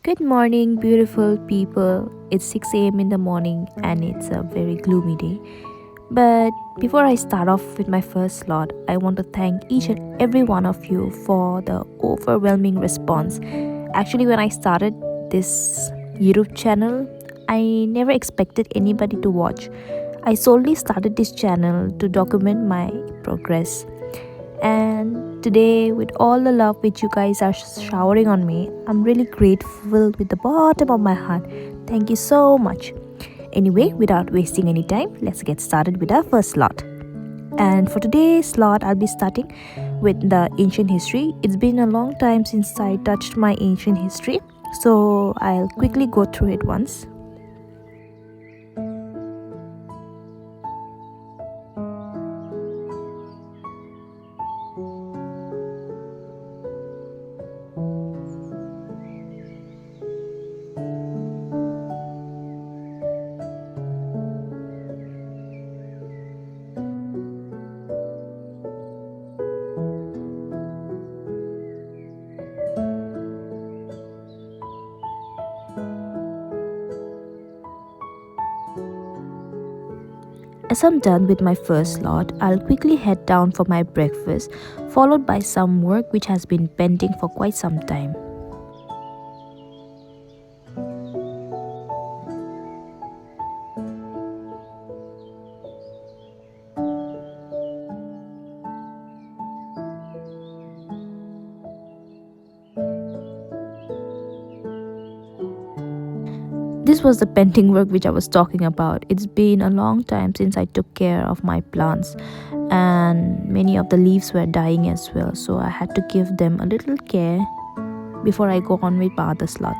Good morning, beautiful people. It's 6 a.m. in the morning and it's a very gloomy day. But before I start off with my first slot, I want to thank each and every one of you for the overwhelming response. Actually, when I started this YouTube channel, I never expected anybody to watch. I solely started this channel to document my progress. And today, with all the love which you guys are showering on me, I'm really grateful with the bottom of my heart. Thank you so much. Anyway, without wasting any time, let's get started with our first slot. And for today's slot, I'll be starting with the ancient history. It's been a long time since I touched my ancient history, so I'll quickly go through it once. As I'm done with my first slot, I'll quickly head down for my breakfast, followed by some work which has been pending for quite some time. This was the pending work which I was talking about. It's been a long time since I took care of my plants, and many of the leaves were dying as well, so I had to give them a little care before I go on with my other slot.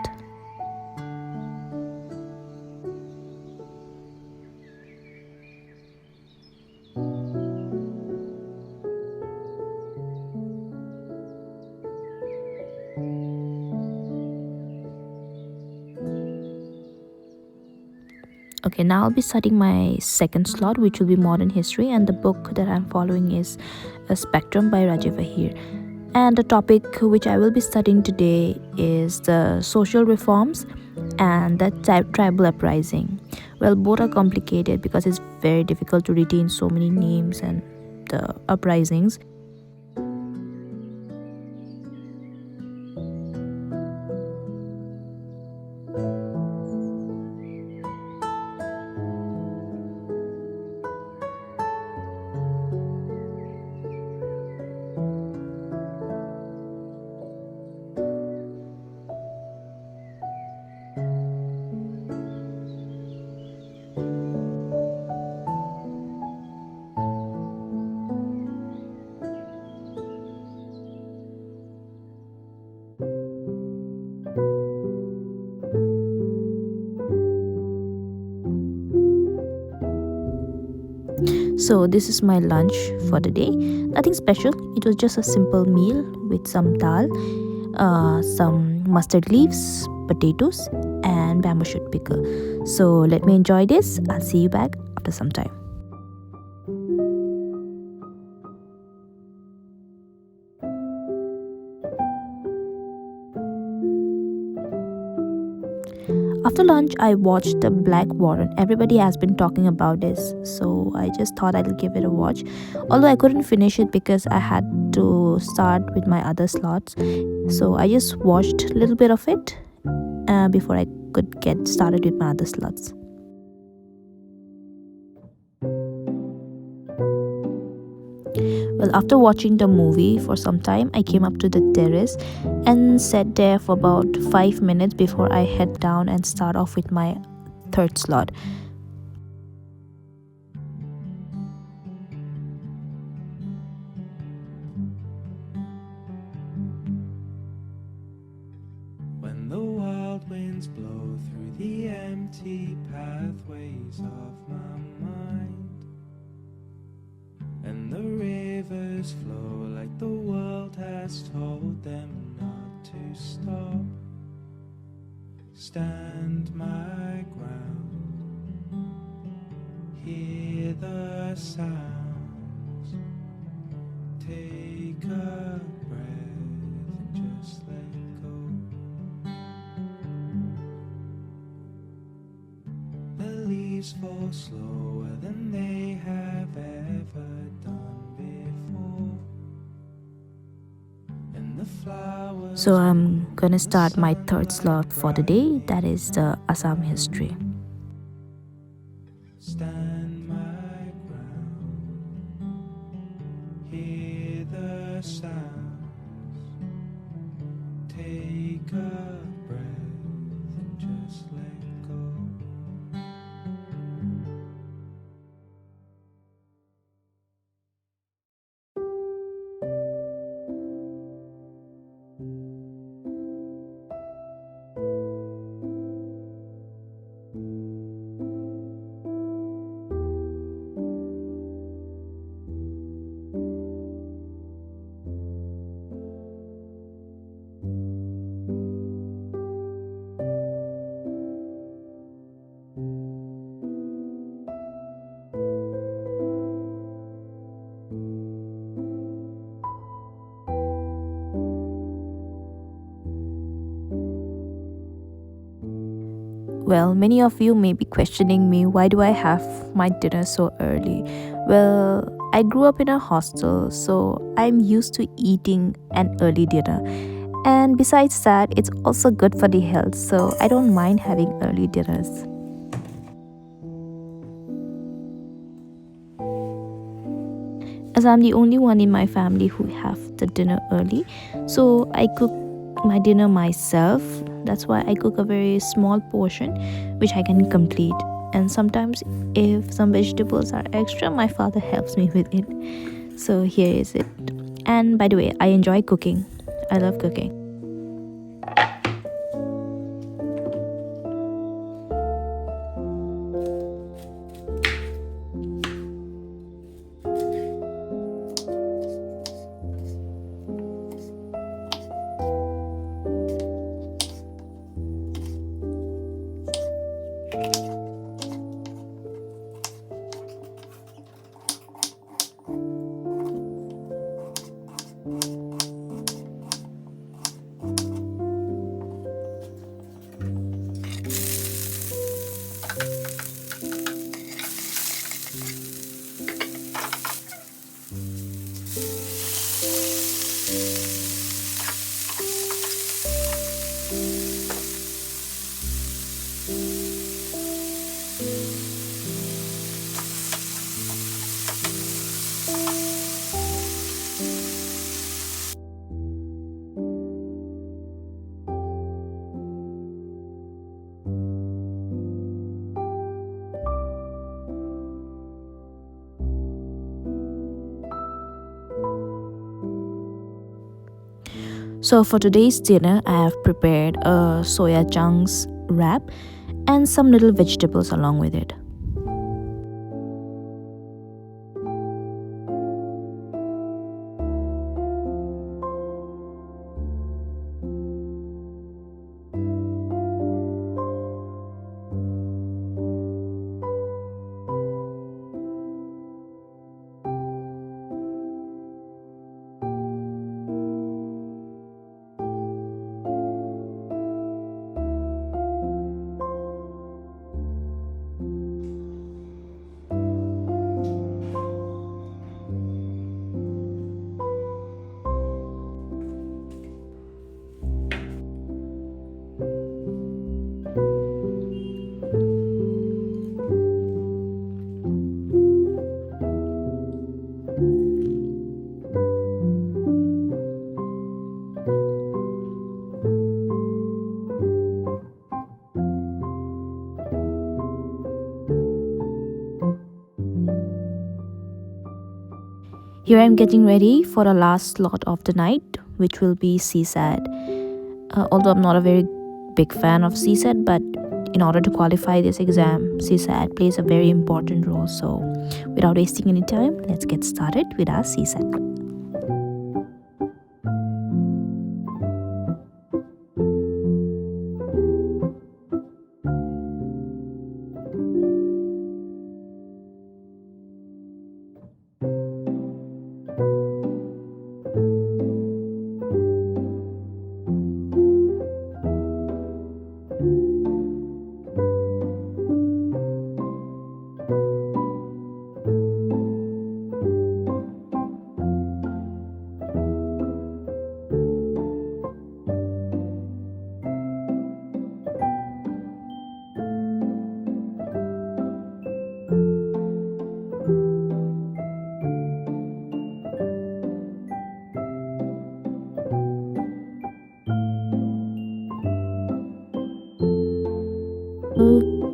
Okay, now I'll be studying my second slot, which will be modern history, and the book that I'm following is A Spectrum by Rajiv Ahir. And the topic which I will be studying today is the social reforms and the tribal uprising. Well, both are complicated because it's very difficult to retain so many names and the uprisings. So this is my lunch for the day. Nothing special. It was just a simple meal with some dal, some mustard leaves, potatoes, and bamboo shoot pickle. So let me enjoy this. I'll see you back after some time. After lunch, I watched The Black Warren. Everybody has been talking about this, so I just thought I'll give it a watch. Although I couldn't finish it because I had to start with my other slots, so I just watched a little bit of it before I could get started with my other slots. Well, after watching the movie for some time, I came up to the terrace and sat there for about 5 minutes before I head down and start off with my third slot. When the wild winds blow through the empty pathways of my mind, and the rivers flow like the world has told them not to stop, stand my ground, hear the sounds, take a breath and just let go. go slower than they have ever done before. And the flowers So I'm gonna start my third slot for the day, that is the Assam history. stand my ground, hear the sounds, take a breath and just let go. Well, many of you may be questioning me, why do I have my dinner so early? Well, I grew up in a hostel, so I'm used to eating an early dinner. And besides that, it's also good for the health, so I don't mind having early dinners. As I'm the only one in my family who have the dinner early, so I cook my dinner myself. That's why I cook a very small portion which I can complete. And sometimes if some vegetables are extra, my father helps me with it. So here is it. And by the way, I enjoy cooking. I love cooking. So for today's dinner, I have prepared a soya chunks wrap and some little vegetables along with it. Here I'm getting ready for the last slot of the night, which will be CSAT. Although I'm not a very big fan of CSAT, but in order to qualify this exam, CSAT plays a very important role. So without wasting any time, let's get started with our CSAT.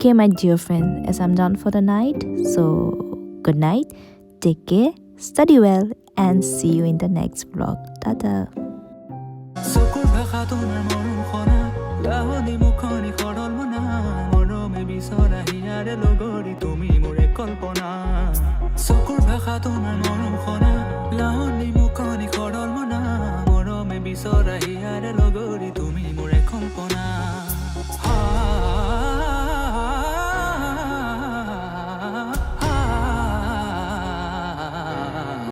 Okay, my dear friend, as I'm done for the night, so good night, take care, study well, and see you in the next vlog. Tada! চকুৰ ভাষা তোমাৰ মৰম খনা লাহনি মুখনি খৰল মনা মৰমে বিচৰা হিয়াৰে লগৰী তুমি মোৰে কল্পনা চকুৰ ভাষা তোমাৰ মৰম খনা